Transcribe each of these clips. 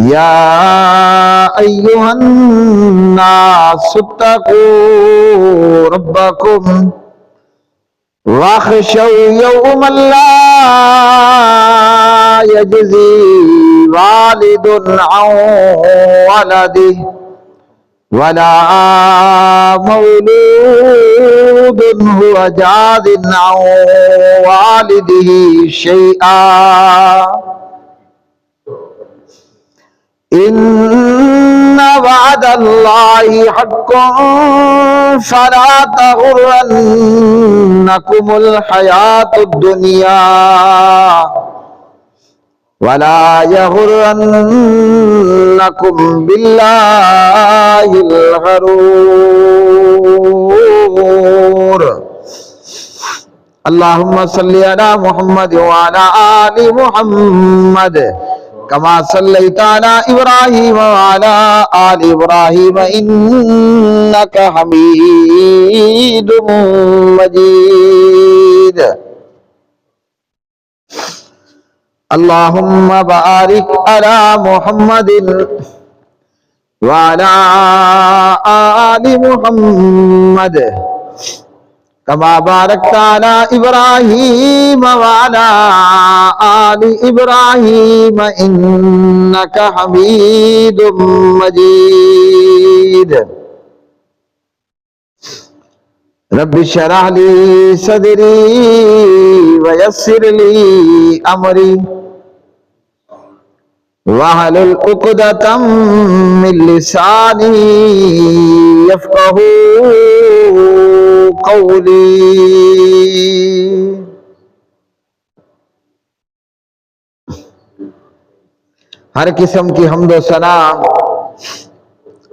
یا ایھا الناس اتقوا ربکم واخشوا یوما لا یجزی والد عن ولده ولا مولود هو جاز عن والده شيئا إن وعد الله حق فلا تغرنكم الحياة الدنيا ولا يغرنكم بالله الغرور اللهم صل على محمد وعلى آل محمد كما صليت على إبراهيم وعلى آل إبراهيم إنك حميد مجيد اللهم بارك على محمد وعلى آل محمد كما باركت على إبراهيم وعلى آل إبراهيم إنك حميد مجيد رب اشرح لي صدري ويسر لي أمري واحلل عقدة من لساني يفقهوا قولي ہر قسم کی حمد و ثنا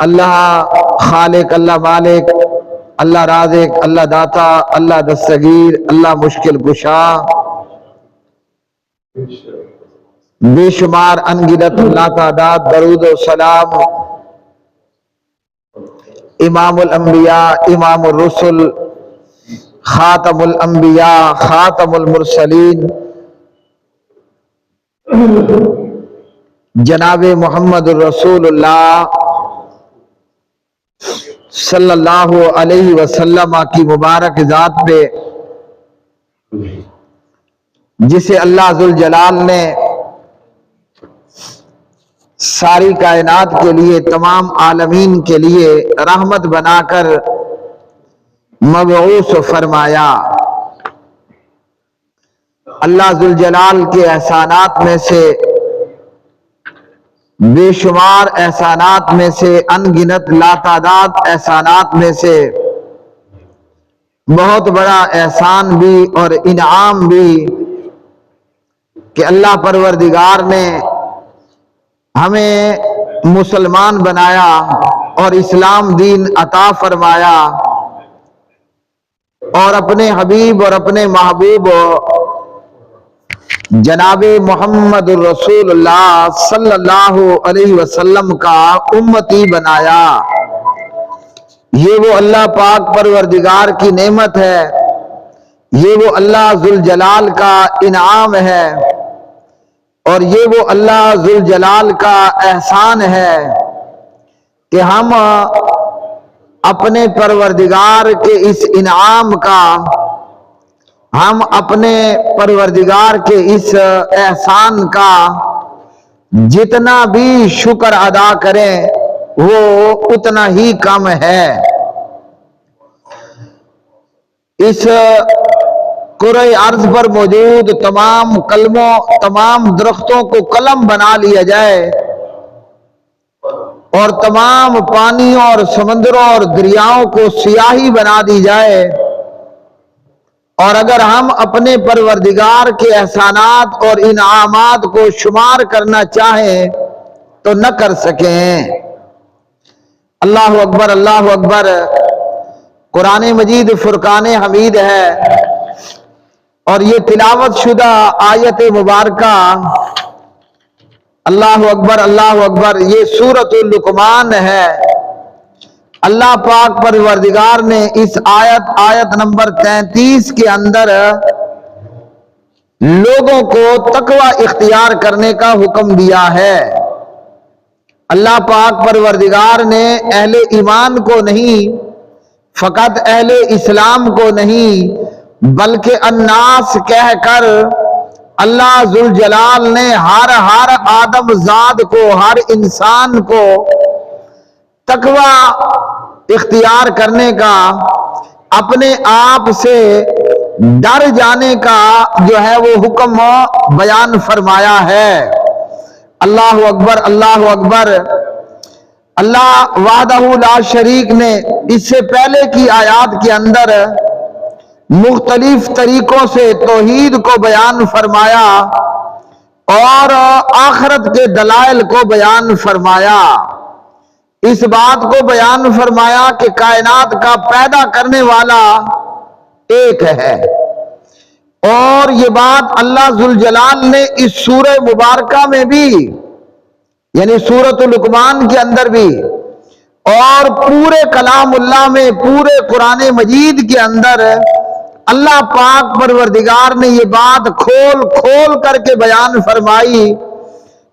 اللہ خالق، اللہ مالک، اللہ رازق، اللہ داتا، اللہ دستگیر، اللہ مشکل کشا، بے شمار انگنت لا تعداد درود و سلام امام الانبیاء، امام الرسل، خاتم الانبیاء، خاتم المرسلین، جناب محمد الرسول اللہ صلی اللہ علیہ وسلم کی مبارک ذات پہ، جسے اللہ ذوالجلال نے ساری کائنات کے لیے، تمام عالمین کے لیے رحمت بنا کر مبعوث فرمایا۔ اللہ ذوالجلال کے احسانات میں سے، بے شمار احسانات میں سے، انگنت لاتعداد احسانات میں سے بہت بڑا احسان بھی اور انعام بھی کہ اللہ پروردگار نے ہمیں مسلمان بنایا اور اسلام دین عطا فرمایا، اور اپنے حبیب اور اپنے محبوب جناب محمد الرسول اللہ صلی اللہ علیہ وسلم کا امتی بنایا۔ یہ وہ اللہ پاک پروردگار کی نعمت ہے، یہ وہ اللہ ذوالجلال کا انعام ہے، اور یہ وہ اللہ ذوالجلال کا احسان ہے کہ ہم اپنے پروردگار کے اس انعام کا، ہم اپنے پروردگار کے اس احسان کا جتنا بھی شکر ادا کریں وہ اتنا ہی کم ہے۔ اس کرۂ ارض پر موجود تمام کلموں، تمام درختوں کو قلم بنا لیا جائے، اور تمام پانیوں اور سمندروں اور دریاؤں کو سیاہی بنا دی جائے، اور اگر ہم اپنے پروردگار کے احسانات اور انعامات کو شمار کرنا چاہیں تو نہ کر سکیں۔ اللہ اکبر، اللہ اکبر۔ قرآن مجید فرقان حمید ہے، اور یہ تلاوت شدہ آیت مبارکہ، اللہ اکبر، اللہ اکبر، یہ سورۃ لقمان ہے۔ اللہ پاک پروردگار نے اس آیت نمبر 33 کے اندر لوگوں کو تقوی اختیار کرنے کا حکم دیا ہے۔ اللہ پاک پروردگار نے اہل ایمان کو نہیں، فقط اہل اسلام کو نہیں، بلکہ الناس کہہ کر اللہ ذوالجلال نے ہر آدم زاد کو، ہر انسان کو تقوی اختیار کرنے کا، اپنے آپ سے ڈر جانے کا جو ہے وہ حکم بیان فرمایا ہے۔ اللہ اکبر، اللہ اکبر۔ اللہ وحدہ لا شریک نے اس سے پہلے کی آیات کے اندر مختلف طریقوں سے توحید کو بیان فرمایا اور آخرت کے دلائل کو بیان فرمایا۔ اس بات کو بیان فرمایا کہ کائنات کا پیدا کرنے والا ایک ہے، اور یہ بات اللہ ذوالجلال نے اس سورہ مبارکہ میں بھی، یعنی سورۃ لقمان کے اندر بھی، اور پورے کلام اللہ میں، پورے قرآن مجید کے اندر اللہ پاک پروردگار نے یہ بات کھول کھول کر کے بیان فرمائی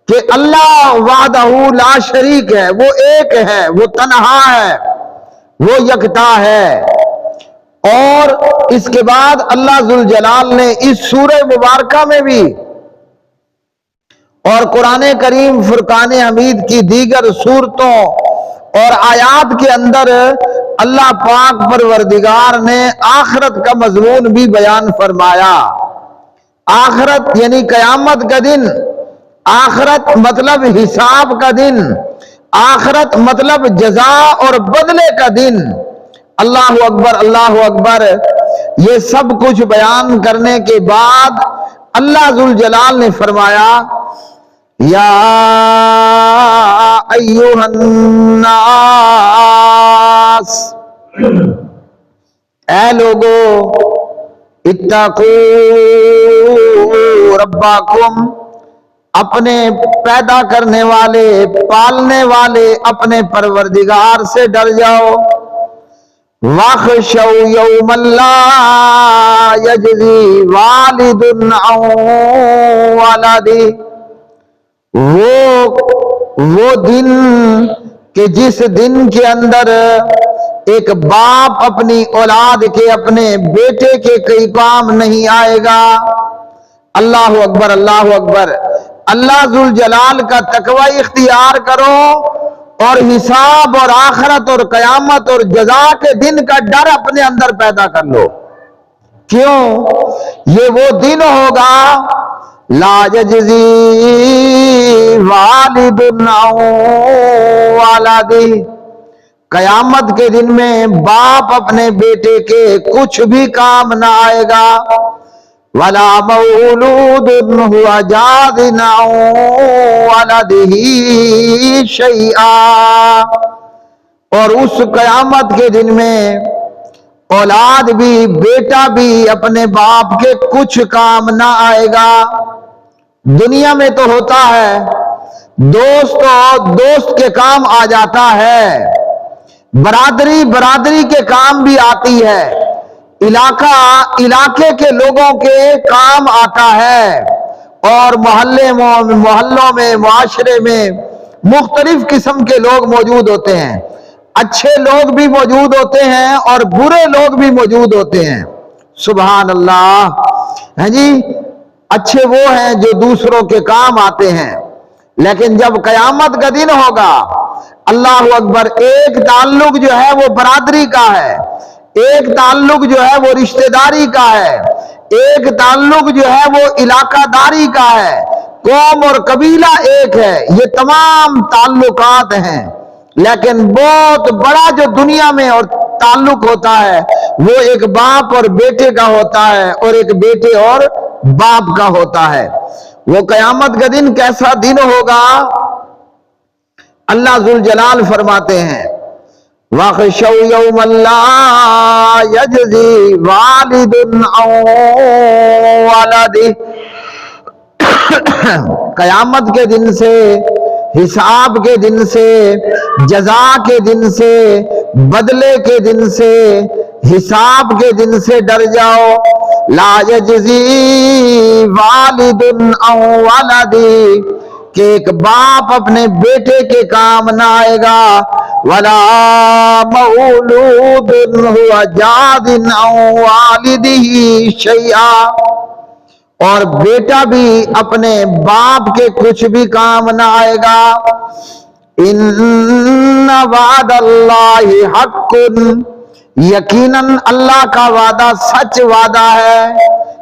کہ اللہ وحدہ لا شریک ہے، وہ ایک ہے، وہ تنہا ہے، وہ یکتا ہے۔ اور اس کے بعد اللہ ذوالجلال نے اس سورہ مبارکہ میں بھی اور قرآن کریم فرقان حمید کی دیگر سورتوں اور آیات کے اندر اللہ پاک پروردگار نے آخرت کا مضمون بھی بیان فرمایا۔ آخرت یعنی قیامت کا دن، آخرت مطلب حساب کا دن، آخرت مطلب جزا اور بدلے کا دن۔ اللہ اکبر، اللہ اکبر۔ یہ سب کچھ بیان کرنے کے بعد اللہ ذوالجلال نے فرمایا یا ایھا الناس، اے لوگو، اتقوا ربکم، اپنے پیدا کرنے والے، پالنے والے اپنے پروردگار سے ڈر جاؤ۔ وَاخْشَوْا يَوْمًا لَا يَجْزِي وَالِدٌ عَن وَلَدِهِ، وہ دن کہ جس دن کے اندر ایک باپ اپنی اولاد کے، اپنے بیٹے کے کوئی کام نہیں آئے گا۔ اللہ اکبر، اللہ اکبر۔ اللہ ذوالجلال کا تقوی اختیار کرو اور حساب اور آخرت اور قیامت اور جزا کے دن کا ڈر اپنے اندر پیدا کر لو۔ کیوں؟ یہ وہ دن ہوگا لا یجزی والد عن ولدہ، قیامت کے دن میں باپ اپنے بیٹے کے کچھ بھی کام نہ آئے گا۔ ولا مولود هو جاز عن ولدہ شیئا، اور اس قیامت کے دن میں اولاد بھی، بیٹا بھی اپنے باپ کے کچھ کام نہ آئے گا۔ دنیا میں تو ہوتا ہے دوست اور دوست کے کام آ جاتا ہے، برادری برادری کے کام بھی آتی ہے، علاقہ علاقے کے لوگوں کے کام آتا ہے، اور محلوں میں، معاشرے میں مختلف قسم کے لوگ موجود ہوتے ہیں، اچھے لوگ بھی موجود ہوتے ہیں اور برے لوگ بھی موجود ہوتے ہیں۔ سبحان اللہ۔ ہیں جی، اچھے وہ ہیں جو دوسروں کے کام آتے ہیں، لیکن جب قیامت کا دن ہوگا، اللہ اکبر، ایک تعلق جو ہے وہ برادری کا ہے، ایک تعلق جو ہے وہ رشتہ داری کا ہے، ایک تعلق جو ہے وہ علاقہ داری کا ہے، قوم اور قبیلہ ایک ہے، یہ تمام تعلقات ہیں، لیکن بہت بڑا جو دنیا میں اور تعلق ہوتا ہے وہ ایک باپ اور بیٹے کا ہوتا ہے، اور ایک بیٹے اور باپ کا ہوتا ہے۔ وہ قیامت کا دن کیسا دن ہوگا؟ اللہ ذوالجلال فرماتے ہیں وَاخْشَوْا يَوْمًا لَا يَجْزِي وَالِدٌ عَن وَلَدِهِ، قیامت کے دن سے، حساب کے دن سے، جزا کے دن سے، بدلے کے دن سے، حساب کے دن سے ڈر جاؤ۔ لا یجزی والد عن ولدی، کہ ایک باپ اپنے بیٹے کے کام نہ آئے گا، ولا مولود هو جاز عن والدہ شیئا، اور بیٹا بھی اپنے باپ کے کچھ بھی کام نہ آئے گا۔ ان وعد اللہ حق، یقیناً اللہ کا وعدہ سچ وعدہ ہے۔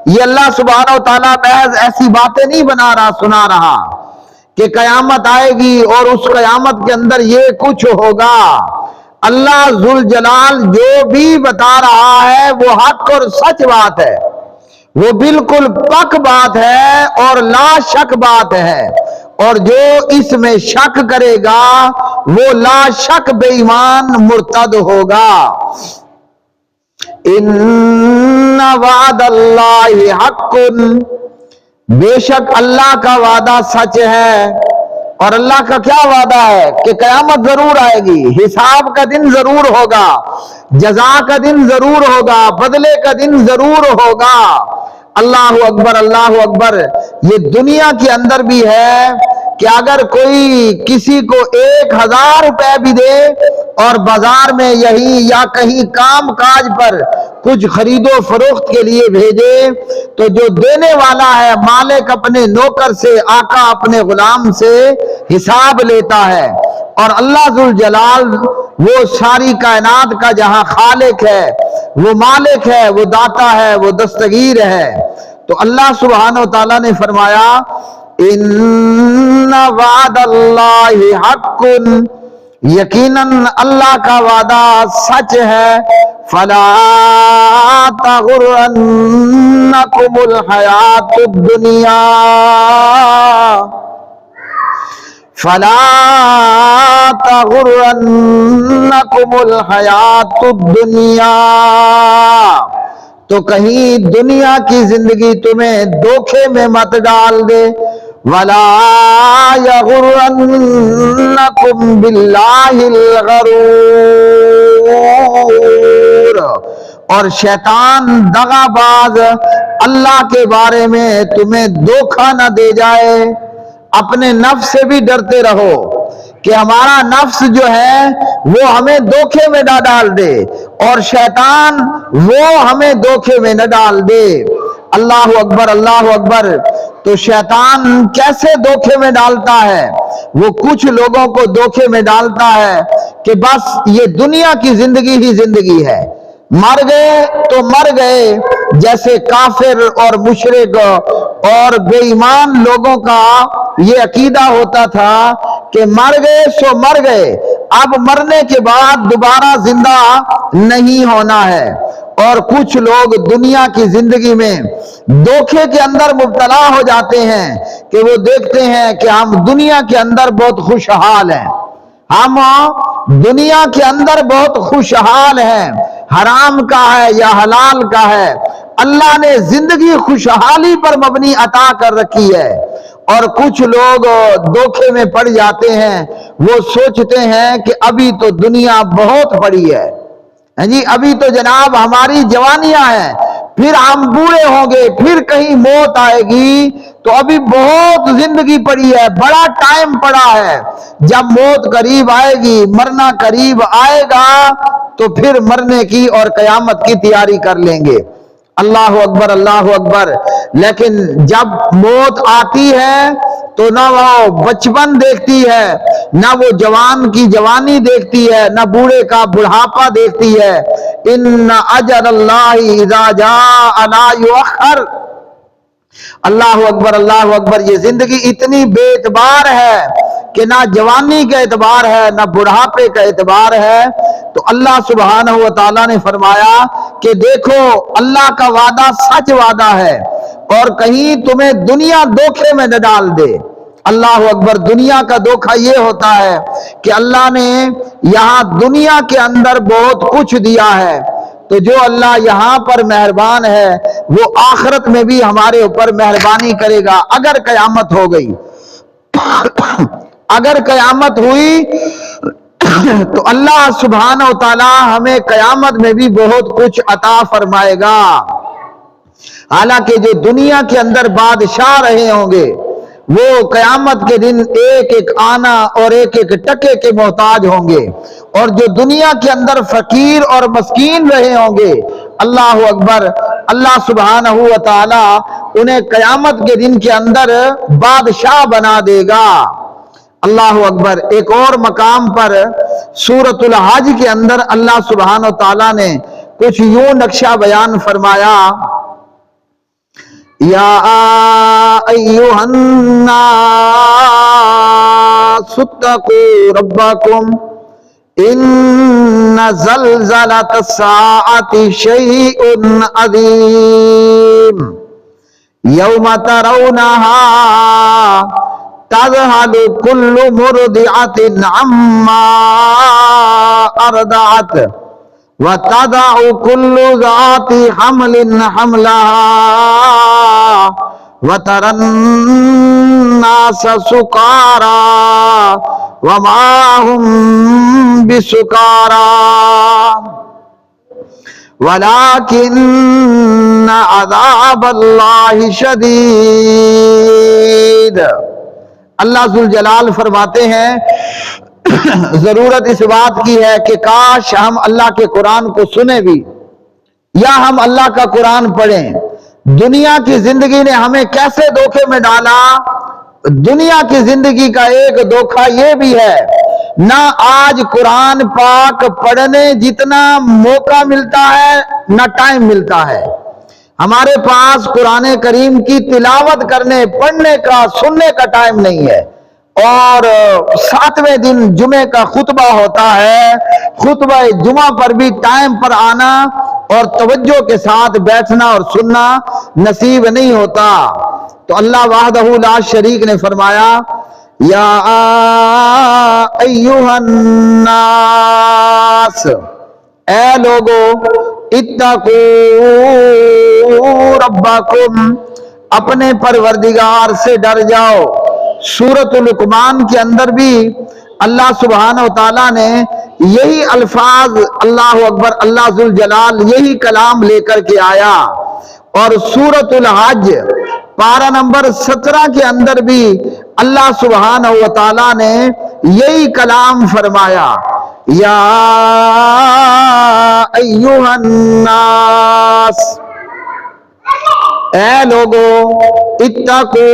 یہ اللہ سبحانہ و تعالیٰ محض ایسی باتیں نہیں بنا رہا سنا رہا کہ قیامت آئے گی اور اس قیامت کے اندر یہ کچھ ہوگا۔ اللہ ذوالجلال جو بھی بتا رہا ہے وہ حق اور سچ بات ہے، وہ بالکل پک بات ہے اور لا شک بات ہے، اور جو اس میں شک کرے گا وہ لا شک بے ایمان مرتد ہوگا۔ ان وعد اللہ حق، بے شک اللہ کا وعدہ سچ ہے۔ اور اللہ کا کیا وعدہ ہے کہ قیامت ضرور آئے گی، حساب کا دن ضرور ہوگا، جزا کا دن ضرور ہوگا، بدلے کا دن ضرور ہوگا۔ اللہ اکبر اللہ اکبر۔ یہ دنیا کے اندر بھی ہے کہ اگر کوئی کسی کو 1000 روپے بھی دے اور بازار میں یہی یا کہیں کام کاج پر کچھ خرید و فروخت کے لیے بھیجے، تو جو دینے والا ہے مالک اپنے نوکر سے، آقا اپنے غلام سے حساب لیتا ہے، اور اللہ ذوالجلال وہ ساری کائنات کا جہاں خالق ہے، وہ مالک ہے، وہ داتا ہے، وہ دستگیر ہے۔ تو اللہ سبحانہ و تعالیٰ نے فرمایا ان وعد اللہ حق، یقیناً اللہ کا وعدہ سچ ہے۔ فلا تغرنکم الحیات الدنیا، فلا تغرنکم الحیات الدنیا، تو کہیں دنیا کی زندگی تمہیں دھوکے میں مت ڈال دے۔ ولا یغرنکم باللہ الغرور، اور شیطان دغا باز اللہ کے بارے میں تمہیں دھوکہ نہ دے جائے۔ اپنے نفس سے بھی ڈرتے رہو کہ ہمارا نفس جو ہے وہ ہمیں دھوکے میں نہ ڈال دے، اور شیطان وہ ہمیں دھوکے میں نہ ڈال دے۔ اللہ اکبر اللہ اکبر۔ تو شیطان کیسے دھوکے میں ڈالتا ہے؟ وہ کچھ لوگوں کو دھوکے میں ڈالتا ہے کہ بس یہ دنیا کی زندگی ہی زندگی ہے، مر گئے تو مر گئے، جیسے کافر اور مشرک اور بے ایمان لوگوں کا یہ عقیدہ ہوتا تھا کہ مر گئے سو مر گئے، اب مرنے کے بعد دوبارہ زندہ نہیں ہونا ہے۔ اور کچھ لوگ دنیا کی زندگی میں دھوکے کے اندر مبتلا ہو جاتے ہیں کہ وہ دیکھتے ہیں کہ ہم دنیا کے اندر بہت خوشحال ہیں، ہم دنیا کے اندر بہت خوشحال ہیں، حرام کا ہے یا حلال کا ہے، اللہ نے زندگی خوشحالی پر مبنی عطا کر رکھی ہے۔ اور کچھ لوگ دھوکے میں پڑ جاتے ہیں، وہ سوچتے ہیں کہ ابھی تو دنیا بہت بڑی ہے جی، ابھی تو جناب ہماری جوانیاں ہیں، پھر ہم بوڑھے ہوں گے، پھر کہیں موت آئے گی، تو ابھی بہت زندگی پڑی ہے، بڑا ٹائم پڑا ہے، جب موت قریب آئے گی، مرنا قریب آئے گا، تو پھر مرنے کی اور قیامت کی تیاری کر لیں گے۔ اللہ اکبر اللہ اکبر۔ لیکن جب موت آتی ہے تو نہ وہ بچپن دیکھتی ہے، نہ وہ جوان کی جوانی دیکھتی ہے، نہ بوڑھے کا بڑھاپا دیکھتی ہے۔ ان اجل اللہ اذا جاء لا یؤخر۔ اللہ اکبر اللہ اکبر۔ یہ زندگی اتنی بے اعتبار ہے کہ نہ جوانی کا اعتبار ہے، نہ بڑھاپے کا اعتبار ہے۔ تو اللہ سبحانہ و تعالیٰ نے فرمایا کہ دیکھو اللہ کا وعدہ سچ وعدہ ہے، اور کہیں تمہیں دنیا دھوکے میں نہ ڈال دے۔ اللہ اکبر۔ دنیا کا دھوکہ یہ ہوتا ہے کہ اللہ نے یہاں دنیا کے اندر بہت کچھ دیا ہے، تو جو اللہ یہاں پر مہربان ہے وہ آخرت میں بھی ہمارے اوپر مہربانی کرے گا۔ اگر قیامت ہو گئی، اگر قیامت ہوئی تو اللہ سبحانہ و تعالی ہمیں قیامت میں بھی بہت کچھ عطا فرمائے گا۔ حالانکہ جو دنیا کے اندر بادشاہ رہے ہوں گے وہ قیامت کے دن ایک ایک آنا اور ایک ایک ٹکے کے محتاج ہوں گے، اور جو دنیا کے اندر فقیر اور مسکین رہے ہوں گے، اللہ اکبر، اللہ سبحانہ و تعالی انہیں قیامت کے دن کے اندر بادشاہ بنا دے گا۔ اللہ اکبر۔ ایک اور مقام پر سورۃ الحج کے اندر اللہ سبحانہ و تعالی نے کچھ یوں نقشہ بیان فرمایا، یا ایھا الناس اتقوا ربکم ان زلزلۃ الساعۃ شیء عظیم یوم ترونہا تذہل کل مرضعۃ عما ارضعت وَتَضَعُ كُلُّ ذَاتِ حَمْلٍ حَمْلَهَا وَتَرَى النَّاسَ سُكَارَى وَمَا هُمْ بِسُكَارَى وَلَكِنَّ عَذَابَ اللَّهِ شَدِيدٌ۔ اللہ ذوالجلال فرماتے ہیں ضرورت اس بات کی ہے کہ کاش ہم اللہ کے قرآن کو سنیں بھی یا ہم اللہ کا قرآن پڑھیں۔ دنیا کی زندگی نے ہمیں کیسے دھوکے میں ڈالا؟ دنیا کی زندگی کا ایک دھوکہ یہ بھی ہے، نہ آج قرآن پاک پڑھنے جتنا موقع ملتا ہے نہ ٹائم ملتا ہے۔ ہمارے پاس قرآن کریم کی تلاوت کرنے، پڑھنے کا، سننے کا ٹائم نہیں ہے، اور 7ویں دن جمعے کا خطبہ ہوتا ہے، خطبہ جمعہ پر بھی ٹائم پر آنا اور توجہ کے ساتھ بیٹھنا اور سننا نصیب نہیں ہوتا۔ تو اللہ وحدہ لا شریک نے فرمایا، یا ایھا الناس، اے لوگو، اتقوا ربکم، اپنے پروردگار سے ڈر جاؤ۔ سورۃ لقمان کے اندر بھی اللہ سبحانہ و تعالیٰ نے یہی الفاظ، اللہ اکبر، اللہ ذوالجلال یہی کلام لے کر کے آیا، اور سورۃ الحج پارہ نمبر 17 کے اندر بھی اللہ سبحانہ و تعالیٰ نے یہی کلام فرمایا، یا ایھا الناس، اے لوگو، اتقوا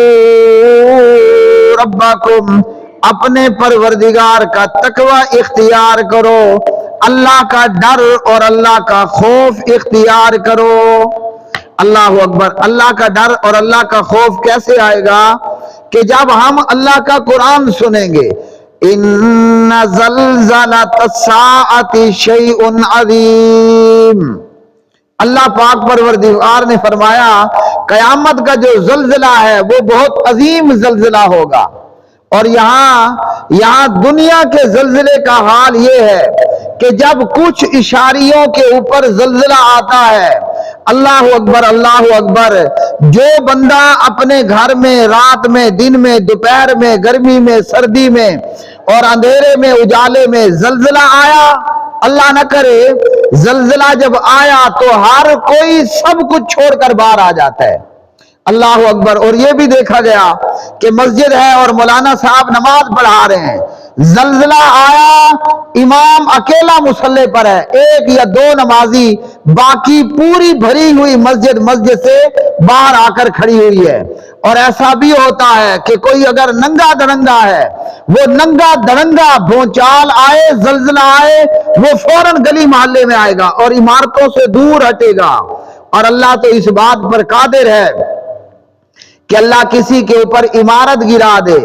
ربکم، اپنے پروردگار کا تقوی اختیار کرو، اللہ کا ڈر اور اللہ کا خوف اختیار کرو۔ اللہ اکبر۔ اللہ کا ڈر اور اللہ کا خوف کیسے آئے گا؟ کہ جب ہم اللہ کا قرآن سنیں گے، ان زلزلۃ الساعۃ شیء عظیم، اللہ پاک پروردگار نے فرمایا قیامت کا جو زلزلہ ہے وہ بہت عظیم زلزلہ ہوگا۔ اور یہاں دنیا کے زلزلے کا حال یہ ہے کہ جب کچھ اشاریوں کے اوپر زلزلہ آتا ہے، اللہ اکبر، اللہ اکبر، جو بندہ اپنے گھر میں رات میں، دن میں، دوپہر میں، گرمی میں، سردی میں اور اندھیرے میں، اجالے میں، زلزلہ آیا، اللہ نہ کرے، زلزلہ جب آیا تو ہر کوئی سب کچھ چھوڑ کر باہر آ جاتا ہے۔ اللہ اکبر۔ اور یہ بھی دیکھا گیا کہ مسجد ہے اور مولانا صاحب نماز پڑھا رہے ہیں، زلزلہ آیا، امام اکیلا مصلی پر ہے، ایک یا دو نمازی، باقی پوری بھری ہوئی مسجد سے باہر آ کر کھڑی ہوئی ہے۔ اور ایسا بھی ہوتا ہے کہ کوئی اگر ننگا درنگا ہے، وہ ننگا درنگا بھونچال آئے، زلزلہ آئے، وہ فوراً گلی محلے میں آئے گا اور عمارتوں سے دور ہٹے گا۔ اور اللہ تو اس بات پر قادر ہے کہ اللہ کسی کے اوپر عمارت گرا دے،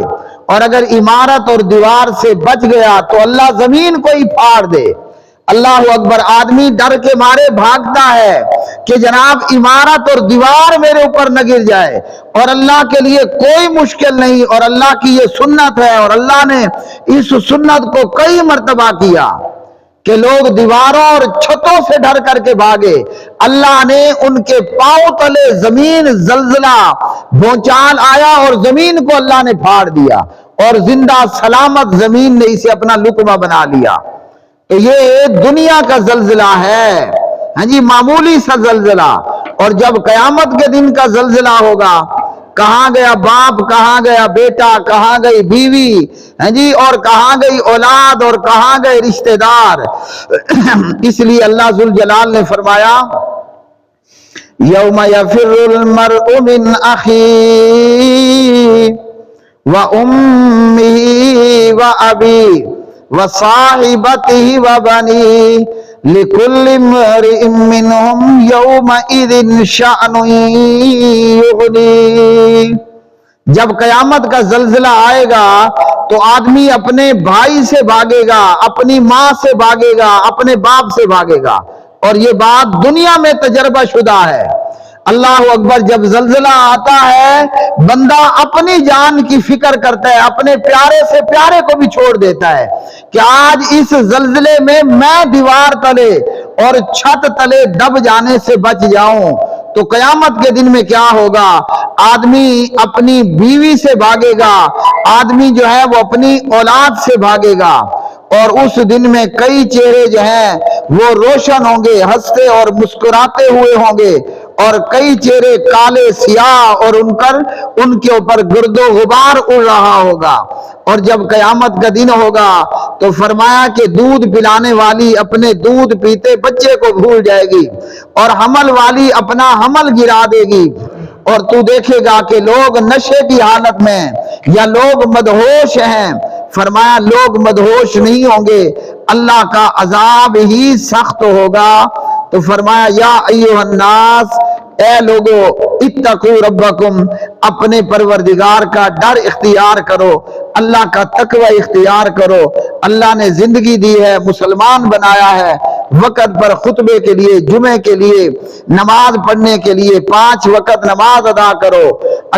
اور اگر عمارت اور دیوار سے بچ گیا تو اللہ زمین کو ہی پھاڑ دے۔ اللہ اکبر۔ آدمی ڈر کے مارے بھاگتا ہے کہ جناب عمارت اور دیوار میرے اوپر نہ گر جائے، اور اللہ کے لیے کوئی مشکل نہیں، اور اللہ کی یہ سنت ہے، اور اللہ نے اس سنت کو کئی مرتبہ کیا کہ لوگ دیواروں اور چھتوں سے ڈر کر کے بھاگے، اللہ نے ان کے پاؤں تلے زمین زلزلہ بھونچال آیا اور زمین کو اللہ نے پھاڑ دیا، اور زندہ سلامت زمین نے اسے اپنا لقمہ بنا لیا۔ تو یہ دنیا کا زلزلہ ہے، ہاں جی، معمولی سا زلزلہ، اور جب قیامت کے دن کا زلزلہ ہوگا، کہاں گیا باپ، کہاں گیا بیٹا، کہاں گئی بیوی، جی، اور کہاں گئی اولاد، اور کہاں گئے رشتہ دار۔ اس لیے اللہ ذوالجلال نے فرمایا یوم یفر المرء من اخیہ وامہ وابیہ وصاحبتہ وبنیہ لکل امرئ منہم یومئذ شأن یغنیہ۔ جب قیامت کا زلزلہ آئے گا تو آدمی اپنے بھائی سے بھاگے گا، اپنی ماں سے بھاگے گا، اپنے باپ سے بھاگے گا، اور یہ بات دنیا میں تجربہ شدہ ہے۔ اللہ اکبر، جب زلزلہ آتا ہے بندہ اپنی جان کی فکر کرتا ہے، اپنے پیارے سے پیارے کو بھی چھوڑ دیتا ہے کہ آج اس زلزلے میں دیوار تلے اور چھت تلے دب جانے سے بچ جاؤں۔ تو قیامت کے دن میں کیا ہوگا؟ آدمی اپنی بیوی سے بھاگے گا، آدمی جو ہے وہ اپنی اولاد سے بھاگے گا، اور اس دن میں کئی چہرے جو ہیں وہ روشن ہوں گے، ہنستے اور مسکراتے ہوئے ہوں گے، اور کئی چہرے کالے سیاہ، اور ان کے اوپر گرد و غبار اڑ رہا ہوگا۔ اور جب قیامت کا دن ہوگا تو فرمایا کہ دودھ پلانے والی اپنے دودھ پیتے بچے کو بھول جائے گی، اور حمل والی اپنا حمل گرا دے گی، اور تو دیکھے گا کہ لوگ نشے کی حالت میں یا لوگ مدہوش ہیں۔ فرمایا لوگ مدہوش نہیں ہوں گے، اللہ کا عذاب ہی سخت ہوگا۔ تو فرمایا یا ایھا الناس، اے لوگو، اتقوا ربکم، اپنے پروردگار کا ڈر اختیار کرو، اللہ کا تقوی اختیار کرو۔ اللہ نے زندگی دی ہے، مسلمان بنایا ہے، وقت پر خطبے کے لیے، جمعے کے لیے، نماز پڑھنے کے لیے 5 وقت نماز ادا کرو۔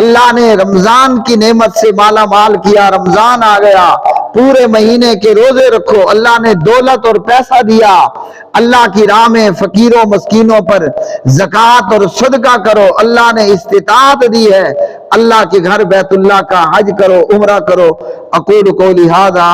اللہ نے رمضان کی نعمت سے مالا مال کیا، رمضان آ گیا، پورے مہینے کے روزے رکھو۔ اللہ نے دولت اور پیسہ دیا، اللہ کی راہ میں فقیروں مسکینوں پر زکوٰۃ اور صدقہ کرو۔ اللہ نے استطاعت دی ہے، اللہ کے گھر بیت اللہ کا حج کرو، عمرہ کرو۔ اقول قولی ھذا